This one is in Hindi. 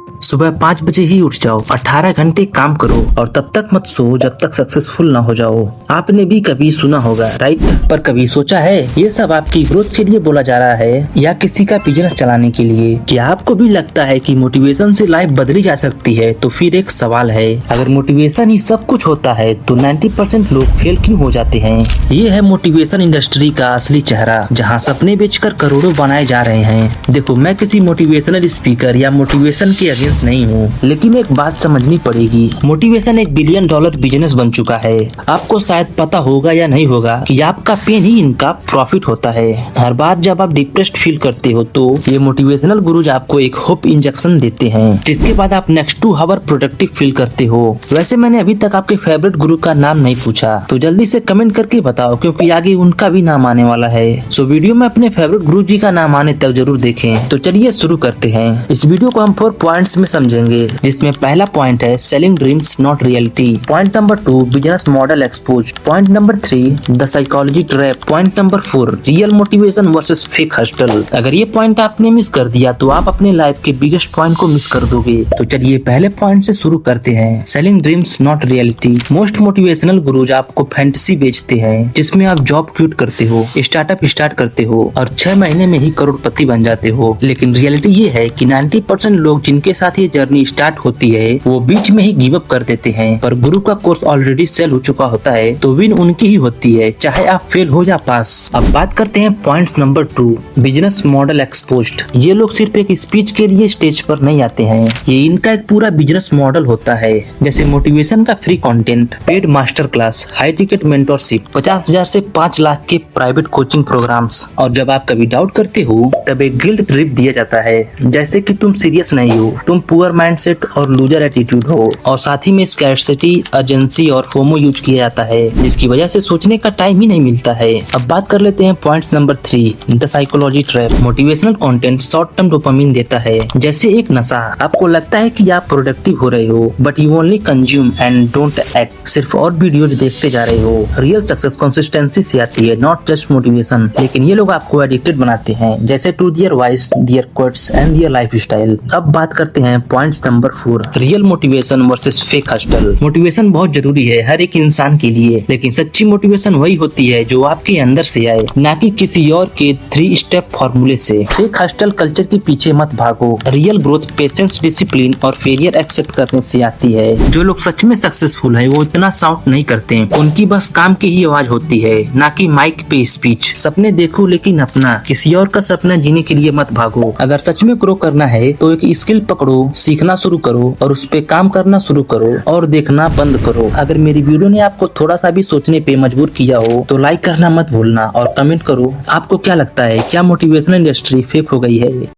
सुबह 5 बजे ही उठ जाओ, 18 घंटे काम करो और तब तक मत सो जब तक सक्सेसफुल ना हो जाओ। आपने भी कभी सुना होगा, राइट? पर कभी सोचा है ये सब आपकी ग्रोथ के लिए बोला जा रहा है या किसी का बिजनेस चलाने के लिए? क्या आपको भी लगता है कि मोटिवेशन से लाइफ बदली जा सकती है? तो फिर एक सवाल है, अगर मोटिवेशन ही सब कुछ होता है तो 90% लोग फेल क्यों हो जाते हैं? ये है मोटिवेशन इंडस्ट्री का असली चेहरा, जहाँ सपने बेचकर करोड़ों बनाए जा रहे हैं। देखो, मैं किसी मोटिवेशनल स्पीकर या मोटिवेशन के अगेंस्ट नहीं हूँ, लेकिन एक बात समझनी पड़ेगी, मोटिवेशन एक $1 बिलियन बिजनेस बन चुका है। आपको शायद पता होगा या नहीं होगा कि आपका पेन ही इनका प्रॉफिट होता है। हर बार जब आप डिप्रेस्ड फील करते हो तो ये मोटिवेशनल गुरुज आपको एक होप इंजेक्शन देते हैं, जिसके बाद आप नेक्स्ट 2 आवर प्रोडक्टिव फील करते हो। वैसे मैंने अभी तक आपके फेवरेट गुरु का नाम नहीं पूछा, तो जल्दी से कमेंट करके बताओ, क्योंकि आगे उनका भी नाम आने वाला है। सो वीडियो में अपने फेवरेट गुरु जी का नाम आने तक जरूर देखें। तो चलिए शुरू करते हैं। इस वीडियो को हम 4 पॉइंट्स में समझेंगे, जिसमें पहला पॉइंट है selling dreams not reality. Point number 2, business model exposed. Point number 3, the psychology trap. Point number 4, real motivation versus fake hostel. अगर ये पॉइंट आपने मिस कर दिया तो आप अपने लाइफ के बिगेस्ट पॉइंट को मिस कर दोगे। तो चलिए पहले पॉइंट से शुरू करते हैं, selling dreams not reality. Most motivational gurus आपको फैंटेसी बेचते हैं, जिसमें आप जॉब क्विट करते हो, स्टार्टअप स्टार्ट करते हो और 6 महीने में ही करोड़पति बन जाते हो। लेकिन रियलिटी ये है कि 90% लोग जिनके साथ ये जर्नी स्टार्ट होती है वो बीच में ही गिव अप कर देते हैं। पर गुरु का कोर्स ऑलरेडी सेल हो चुका होता है तो विन उनकी ही होती है, चाहे आप फेल हो या पास। अब बात करते हैं point number 2, business model exposed. ये लोग सिर्फ एक स्पीच के लिए स्टेज पर नहीं आते हैं, ये इनका एक पूरा बिजनेस मॉडल होता है। जैसे मोटिवेशन का free content, paid master class, high ticket mentorship, 50,000 से 5 लाख के प्राइवेट कोचिंग प्रोग्राम्स। और जब आप कभी डाउट करते हो तब एक गिल्ट ट्रिप दिया जाता है, जैसे कि तुम सीरियस नहीं हो, तुम पुअर माइंडसेट और लूजर एटीट्यूड हो। और साथ ही में स्कैर्सिटी, अर्जेंसी और फोमो यूज किया जाता है, जिसकी वजह से सोचने का टाइम ही नहीं मिलता है। अब बात कर लेते हैं point number 3, the psychology trap. Motivational content short term dopamine देता है, जैसे एक नशा। आपको लगता है कि आप प्रोडक्टिव हो रहे हो, but you only consume and don't act. सिर्फ और वीडियोज देखते जा रहे हो। रियल सक्सेस कंसिस्टेंसी से आती है, नॉट जस्ट मोटिवेशन। लेकिन ये लोग आपको एडिक्टेड बनाते हैं, जैसे to their voice, their quotes and their lifestyle. अब बात करते हैं point number 4, real motivation versus fake hustle. Motivation बहुत जरूरी है हर एक इंसान के लिए, लेकिन सच्ची मोटिवेशन वही होती है जो आपके अंदर से आए, ना कि किसी और के 3 स्टेप फॉर्मूले से। फेक हस्टल कल्चर के पीछे मत भागो। रियल ग्रोथ पेशेंस, डिसिप्लिन और फेलियर एक्सेप्ट करने से आती है। जो लोग सच में सक्सेसफुल है वो इतना साउट नहीं करते, उनकी बस काम की ही आवाज होती है, ना कि माइक पे स्पीच। सपने देखो लेकिन अपना, किसी और का सपना जीने के लिए मत भागो। अगर सच में ग्रो करना है तो एक स्किल पकड़ो, सीखना शुरू करो और उस पे काम करना शुरू करो और देखना बंद करो। अगर मेरी वीडियो ने आपको थोड़ा सा भी सोचने पे मजबूर किया हो तो लाइक करना मत भूलना और कमेंट करो आपको क्या लगता है, क्या मोटिवेशनल इंडस्ट्री फेक हो गई है?